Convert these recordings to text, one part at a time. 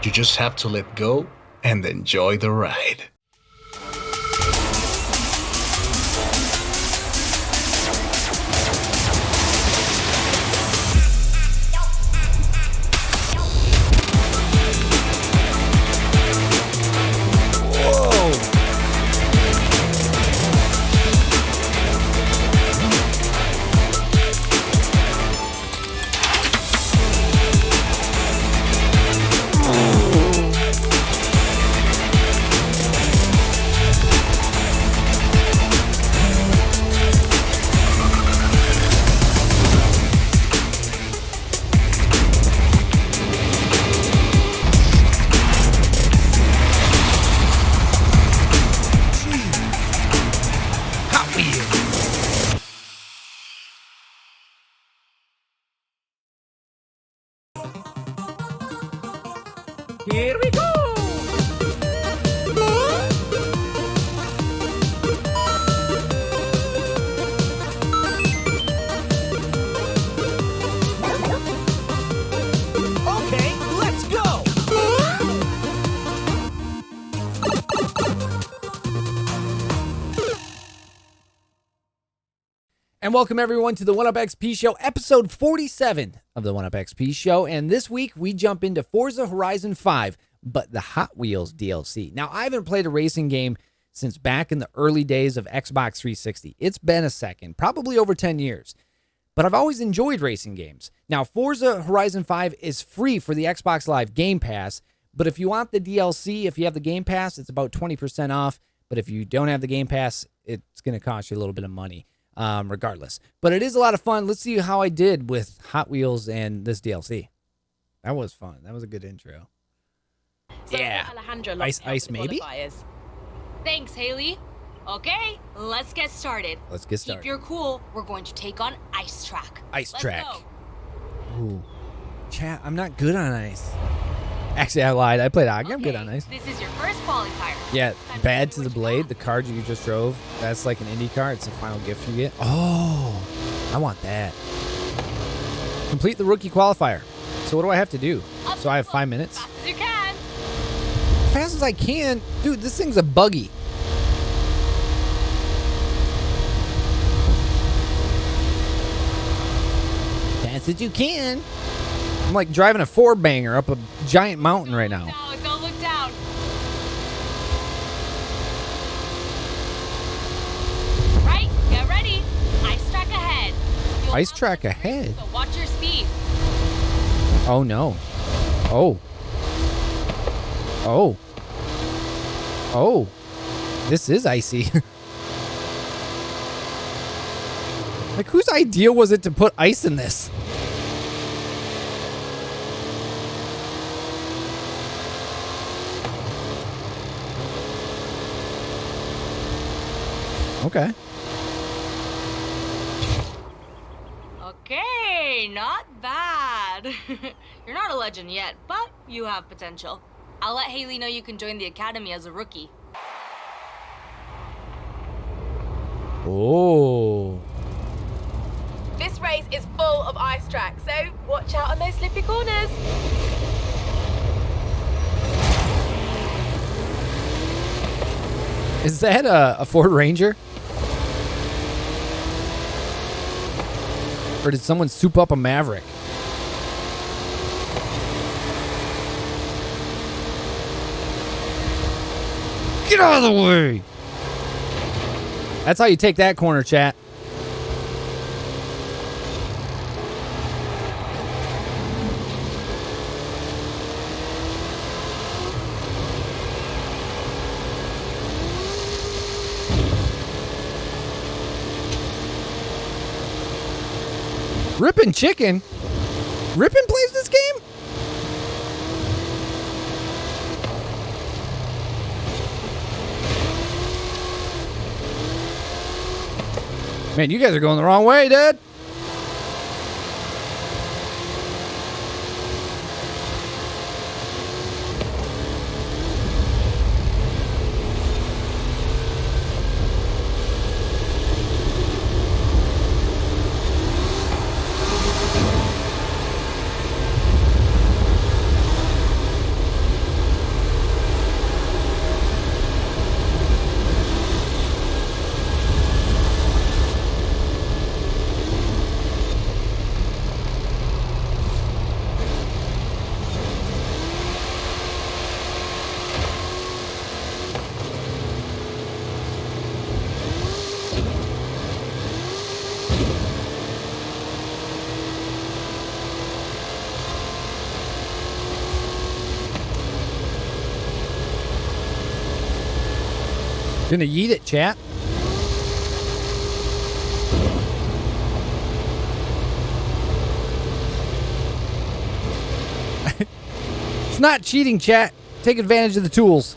You just have to let go and enjoy the ride. Here we go! Okay, let's go! And welcome everyone to the 1UP XP Show, episode 47 of the 1UP XP Show. And this week we jump into Forza Horizon 5, but the Hot Wheels DLC. Now, I haven't played a racing game since back in the early days of Xbox 360. It's been a second, probably over 10 years. But I've always enjoyed racing games. Now, Forza Horizon 5 is free for the Xbox Live Game Pass, but if you want the DLC, if you have the Game Pass, it's about 20% off. But if you don't have the Game Pass, it's going to cost you a little bit of money. Regardless. But it is a lot of fun. Let's see how I did with Hot Wheels and this DLC. That was fun. That was a good intro. So yeah. Ice maybe? Thanks, Haley. Okay, let's get started. Keep your cool. We're going to take on Ice Track. Let's go. Ooh. Chat, I'm not good on ice. Actually, I lied. I played hockey. I'm good on ice. This is your first qualifier. Yeah, bad to the blade. The card you just drove. That's like an indie card. It's the final gift you get. Oh, I want that. Complete the rookie qualifier. So what do I have to do? So I have 5 minutes? Fast as you can. Fast as I can? Dude, this thing's a buggy. Fast as you can. I'm like driving a four-banger up a giant mountain right now. Don't look down. Right, get ready. Ice track ahead. Ice track ahead? So watch your speed. Oh, no. Oh. Oh. Oh. This is icy. Like, whose idea was it to put ice in this? Okay. Okay, not bad. You're not a legend yet, but you have potential. I'll let Haley know you can join the academy as a rookie. Oh. This race is full of ice tracks, so watch out on those slippy corners. Is that a Ford Ranger? Or did someone soup up a Maverick? Get out of the way! That's how you take that corner, chat. Rippin' Chicken? Rippin' plays this game? Man, you guys are going the wrong way, dude. Gonna yeet it, chat. It's not cheating, chat. Take advantage of the tools.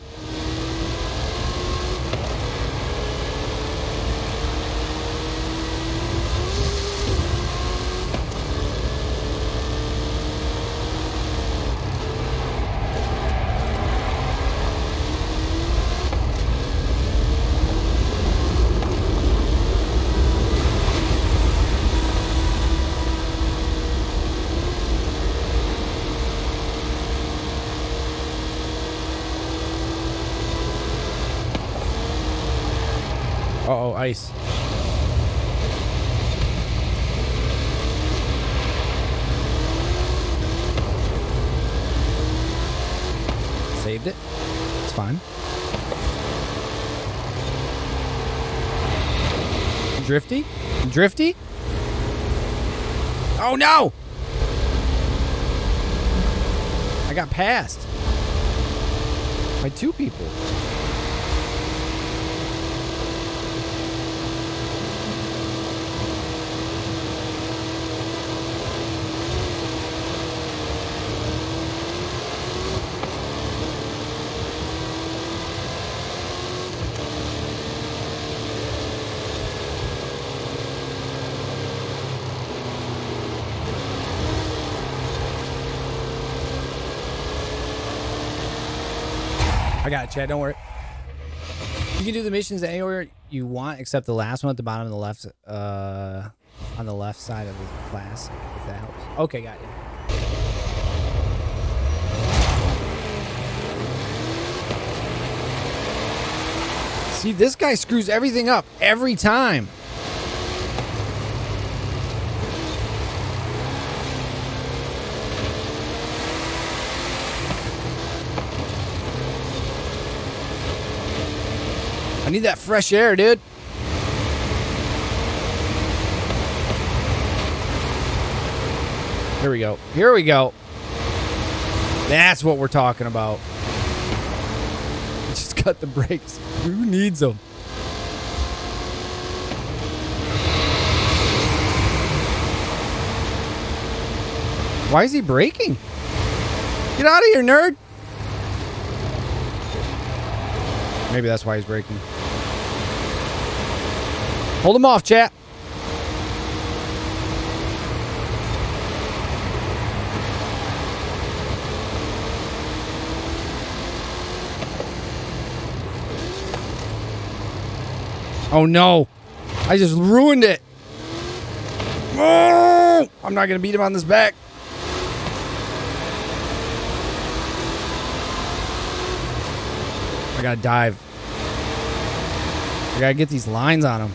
Uh-oh, ice. Saved it. It's fine. Drifty? Drifty? Oh, no! I got passed. By 2 people. I got it, Chad. Don't worry. You can do the missions anywhere you want, except the last one at the bottom of the left, on the left side of the class, if that helps. Okay, got it. See, this guy screws everything up every time. I need that fresh air, dude. Here we go. Here we go. That's what we're talking about. Just cut the brakes. Who needs them? Why is he braking? Get out of here, nerd. Maybe that's why he's braking. Hold him off, chat. Oh no. I just ruined it. Oh, I'm not going to beat him on this back. I gotta dive. I gotta get these lines on him.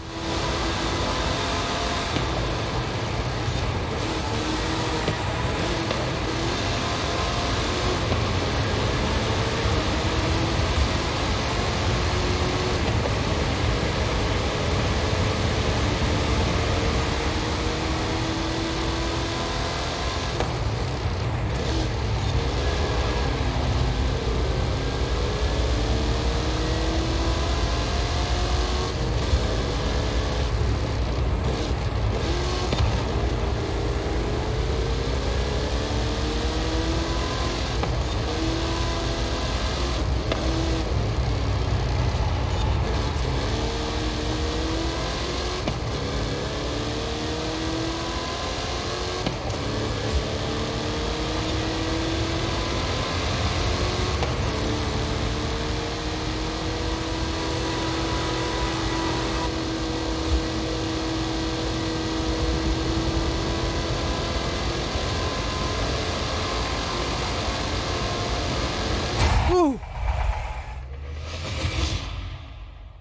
Woo.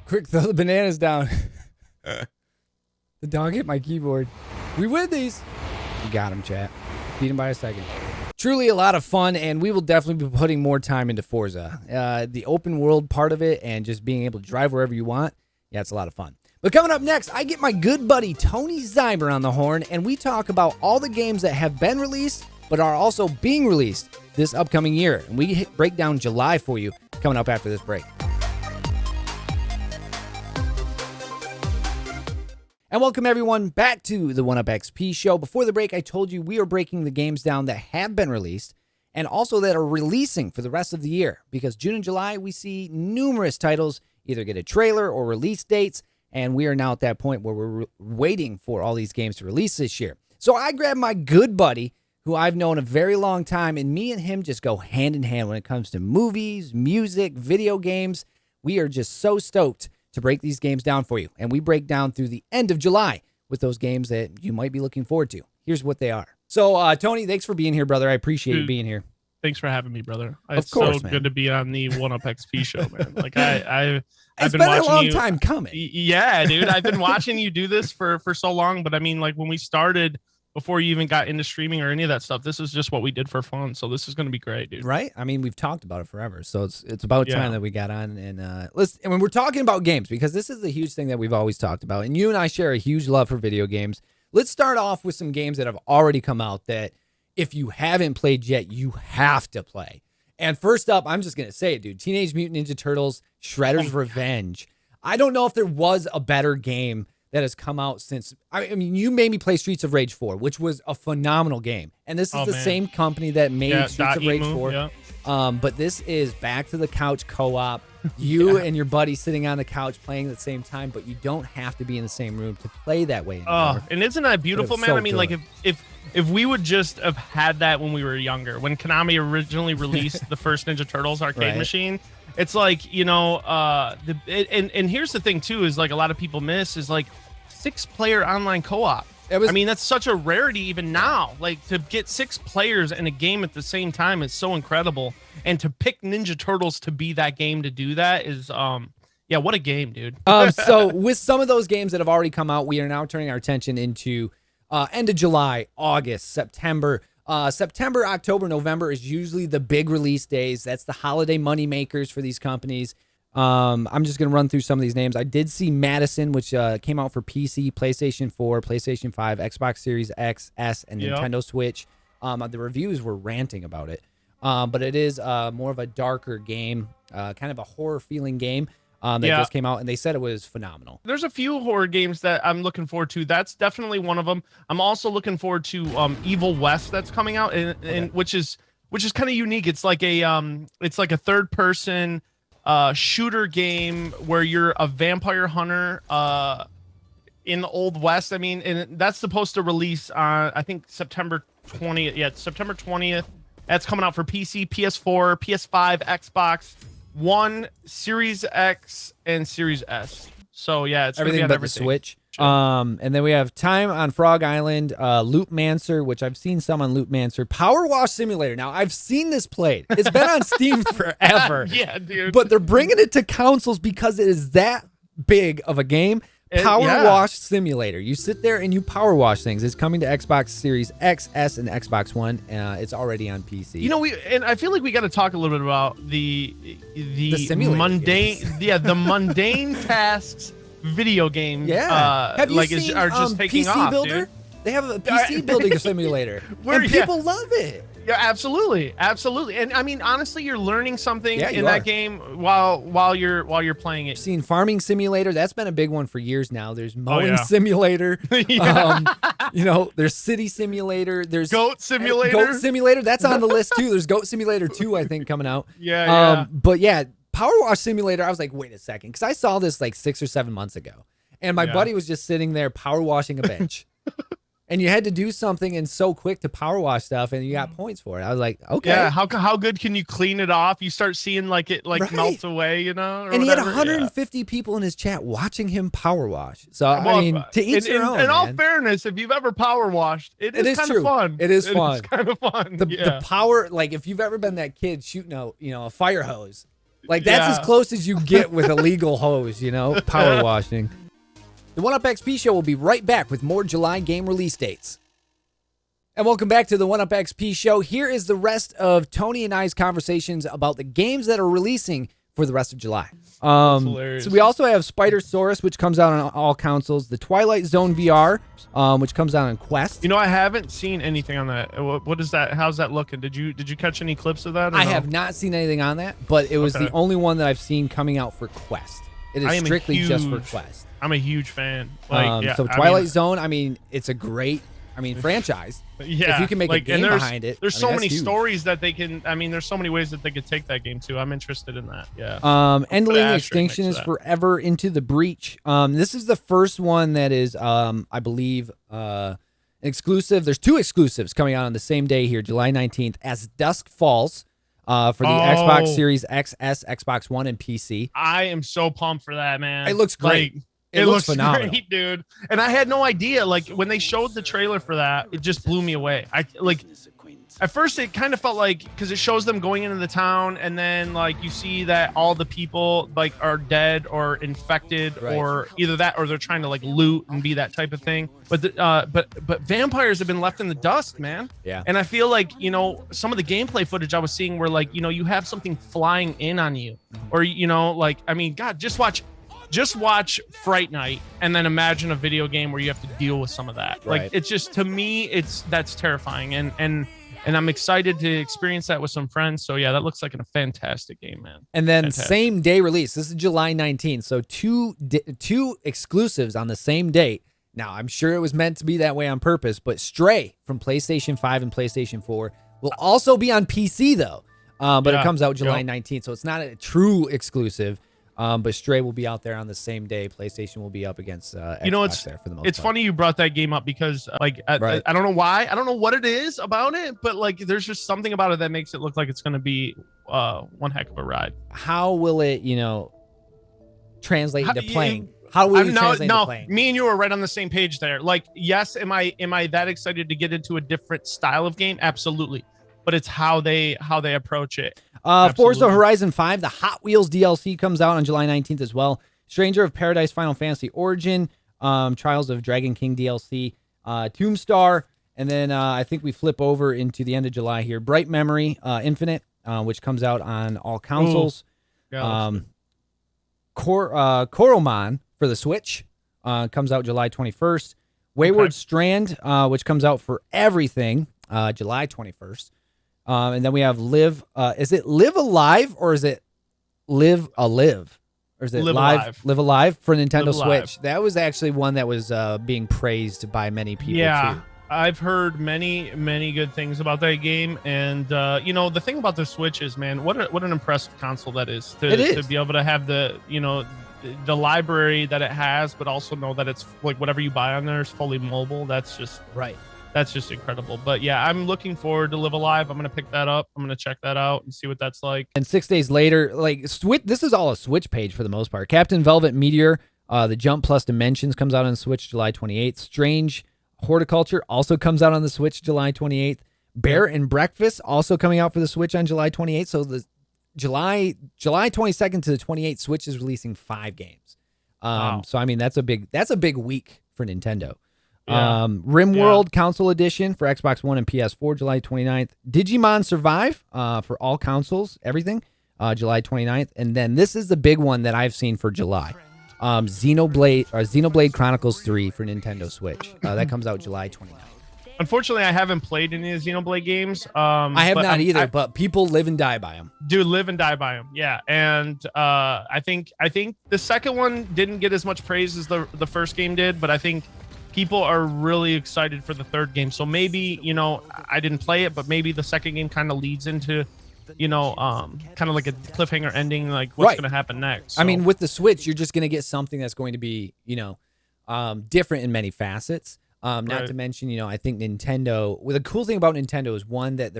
Quick, throw the bananas down. The dog hit my keyboard. We win these. You got him, chat. Beat him by a second. Truly a lot of fun, and we will definitely be putting more time into Forza. The open world part of it and just being able to drive wherever you want, yeah, it's a lot of fun. But coming up next, I get my good buddy Tony Zyber on the horn, and we talk about all the games that have been released but are also being released this upcoming year. And we break down July for you coming up after this break. And welcome everyone back to the 1UpXP show. Before the break, I told you we are breaking the games down that have been released and also that are releasing for the rest of the year, because June and July we see numerous titles either get a trailer or release dates, and we are now at that point where we're waiting for all these games to release this year. So I grabbed my good buddy, who I've known a very long time, and me and him just go hand in hand when it comes to movies, music, video games. We are just so stoked to break these games down for you. And we break down through the end of July with those games that you might be looking forward to. Here's what they are. So, Tony, thanks for being here, brother. I appreciate you being here. Thanks for having me, brother. Of course, so man. Good to be on the 1UpXP show, man. Like I've It's been been watching a long you. time coming. Yeah, dude. I've been watching you do this for so long, but I mean, like when we started, before you even got into streaming or any of that stuff, this is just what we did for fun. So this is going to be great, dude. Right? I mean, we've talked about it forever, so it's about time that we got on and when we're talking about games, because this is the huge thing that we've always talked about, and you and I share a huge love for video games. Let's start off with some games that have already come out that if you haven't played yet, you have to play. And first up, I'm just gonna say it, dude. Teenage Mutant Ninja Turtles: Shredder's Revenge. I don't know if there was a better game that has come out since. I mean, you made me play Streets of Rage 4, which was a phenomenal game. And this is the same company that made Streets of Rage 4. Yeah. But this is back to the couch co-op. You and your buddy sitting on the couch playing at the same time, but you don't have to be in the same room to play that way anymore. And isn't that beautiful, man? So I mean, like if we would just have had that when we were younger, when Konami originally released the first Ninja Turtles arcade machine, it's like, you know, and here's the thing too, is like a lot of people miss is like 6-player online co-op. I mean, that's such a rarity even now. Like to get 6 players in a game at the same time is so incredible. And to pick Ninja Turtles to be that game to do that is, yeah, what a game, dude. So with some of those games that have already come out, we are now turning our attention into end of July, August, September. September, October, November is usually the big release days. That's the holiday money makers for these companies. I'm just going to run through some of these names. I did see Madison, which came out for PC, PlayStation 4, PlayStation 5, Xbox Series X, S, and Nintendo Switch. The reviews were ranting about it. But it is more of a darker game, kind of a horror feeling game that just came out, and they said it was phenomenal. There's a few horror games that I'm looking forward to. That's definitely one of them. I'm also looking forward to Evil West that's coming out, and which is kind of unique. It's like a third person shooter game where you're a vampire hunter in the Old West. I mean, and that's supposed to release on I think September 20th. Yeah, September 20th. That's coming out for PC, PS4, PS5, Xbox One, Series X, and Series S. So yeah, it's everything but the Switch. And then we have Time on Frog Island, Loopmancer, which I've seen some on Loopmancer. Power Wash Simulator. Now, I've seen this played. It's been on Steam forever. Yeah, dude. But they're bringing it to consoles because it is that big of a game. Power Wash Simulator. You sit there and you power wash things. It's coming to Xbox Series X, S, and Xbox One. It's already on PC. You know, and I feel like we got to talk a little bit about the mundane, the mundane tasks video game. Yeah, have you seen are just taking PC off, Builder? Dude. They have a PC building simulator, and people love it. Yeah, absolutely. And I mean, honestly, you're learning something in that game while you're playing it. I've seen Farming Simulator. That's been a big one for years now. There's Mowing Simulator. You know, there's City Simulator. There's Goat Simulator. Goat Simulator. That's on the list too. There's Goat Simulator 2, I think, coming out. But yeah, Power Wash Simulator. I was like, wait a second, because I saw this like 6 or 7 months ago, and my buddy was just sitting there power washing a bench. And you had to do something and so quick to power wash stuff, and you got points for it. I was like, okay. Yeah, how good can you clean it off? You start seeing like it melts away, you know? And he had 150 people in his chat watching him power wash. So, I mean, to each their own, in all fairness, if you've ever power washed, it is kind of fun. It is fun. It's kind of fun. The power, like if you've ever been that kid shooting a fire hose, like that's as close as you get with a legal hose, power washing. The 1UpXP show will be right back with more July game release dates. And welcome back to the 1UpXP show. Here is the rest of Tony and I's conversations about the games that are releasing for the rest of July. So we also have Spider-Saurus, which comes out on all consoles. The Twilight Zone VR, which comes out on Quest. You know, I haven't seen anything on that. What is that? How's that looking? Did you catch any clips of that? I have not seen anything on that, but it was the only one that I've seen coming out for Quest. It is strictly just for Quest. I'm a huge fan. Like, so Twilight Zone, I mean, it's a great, franchise. Yeah. If you can make a game behind it. There's I so mean, many that's huge. stories that they can, there's so many ways that they could take that game to. I'm interested in that. Yeah. Endling asterisk Extinction next is to that. forever into the breach. This is the first one that is, I believe, exclusive. There's 2 exclusives coming out on the same day here, July 19th, as Dusk Falls for the Xbox Series XS, Xbox One, and PC. I am so pumped for that, man. It looks great. Like, it looks phenomenal, great, dude. And I had no idea. Like when they showed the trailer for that, it just blew me away. At first, it kind of felt like, because it shows them going into the town, and then like you see that all the people like are dead or infected, Right. or either that or they're trying to like loot and be that type of thing. But vampires have been left in the dust, man. Yeah. And I feel like, some of the gameplay footage I was seeing were like, you have something flying in on you, or God, just watch Fright Night and then imagine a video game where you have to deal with some of that. Right. Like, it's just, to me, that's terrifying. And I'm excited to experience that with some friends. So yeah, that looks like a fantastic game, man. And then Fantastic. same day release. This is July 19th. So two exclusives on the same date. Now, I'm sure it was meant to be that way on purpose, but Stray from PlayStation 5 and PlayStation 4 will also be on PC, though. But it comes out July 19th, so it's not a true exclusive. But Stray will be out there on the same day. PlayStation will be up against Xbox there for the most It's part. funny you brought that game up because I don't know why. I don't know what it is about it, but like there's just something about it that makes it look like it's going to be one heck of a ride. How will it, translate into playing? How will you translate into playing? Me and you are right on the same page there. Like, yes, am I that excited to get into a different style of game? Absolutely. But it's how they approach it. Forza Horizon 5, the Hot Wheels DLC comes out on July 19th as well. Stranger of Paradise Final Fantasy Origin, Trials of Dragon King DLC, Tombstar, and then I think we flip over into the end of July here. Bright Memory Infinite, which comes out on all consoles. Koromon for the Switch comes out July 21st. Wayward Strand, which comes out for everything, July 21st. And then we have Live. Is it Live Alive or is it Live Alive? Or is it Live Alive for Nintendo Switch? That was actually one that was being praised by many people too. I've heard many, many good things about that game. And, the thing about the Switch is, man, what an impressive console that is. To be able to have the library that it has, but also know that it's like whatever you buy on there is fully mobile. That's just right. That's just incredible. But yeah, I'm looking forward to Live Alive. I'm going to pick that up. I'm going to check that out and see what that's like. And 6 days later, this is all a Switch page for the most part. Captain Velvet Meteor, the Jump Plus Dimensions comes out on Switch July 28th. Strange Horticulture also comes out on the Switch July 28th. Bear and Breakfast also coming out for the Switch on July 28th. So the July 22nd to the 28th, Switch is releasing 5 games. Wow. So I mean that's a big week for Nintendo. Yeah. RimWorld Console Edition for Xbox One and PS4 July 29th. Digimon Survive for all consoles, everything, July 29th. And then this is the big one that I've seen for July. Xenoblade Chronicles 3 for Nintendo Switch. That comes out July 29th. Unfortunately, I haven't played any of the Xenoblade games. I have not either, but people live and die by them. Do live and die by them, yeah. And I think the second one didn't get as much praise as the first game did, but I think people are really excited for the third game. So maybe, I didn't play it, but maybe the second game kind of leads into, kind of like a cliffhanger ending, like what's going to happen next. So. I mean, with the Switch, you're just going to get something that's going to be, different in many facets. Not to mention, I think Nintendo, the cool thing about Nintendo is one that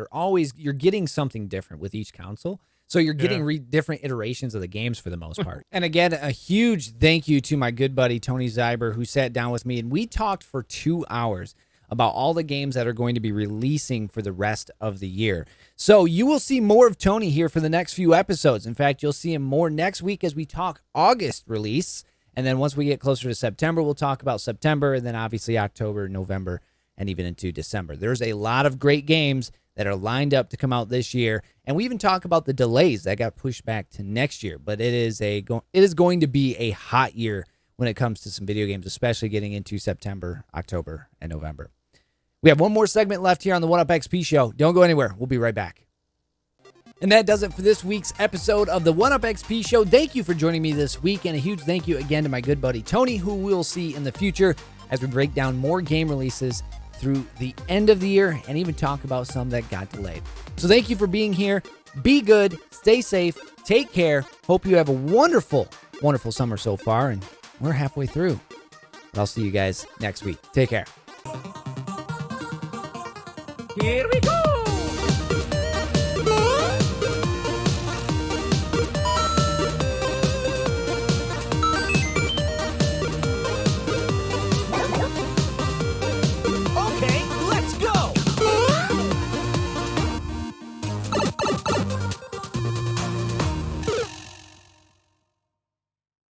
you're getting something different with each console. So you're getting different iterations of the games for the most part. And again, a huge thank you to my good buddy, Tony Zyber, who sat down with me and we talked for 2 hours about all the games that are going to be releasing for the rest of the year. So you will see more of Tony here for the next few episodes. In fact, you'll see him more next week as we talk August release. And then once we get closer to September, we'll talk about September, and then obviously October, November, and even into December. There's a lot of great games that are lined up to come out this year. And we even talk about the delays that got pushed back to next year. But it is going to be a hot year when it comes to some video games, especially getting into September, October, and November. We have one more segment left here on the 1UP XP show. Don't go anywhere. We'll be right back. And that does it for this week's episode of the 1UpXP Show. Thank you for joining me this week, and a huge thank you again to my good buddy Tony, who we'll see in the future as we break down more game releases through the end of the year and even talk about some that got delayed. So thank you for being here. Be good, stay safe, take care. Hope you have a wonderful, wonderful summer so far, and we're halfway through. But I'll see you guys next week. Take care. Here we go! Okay, let's go!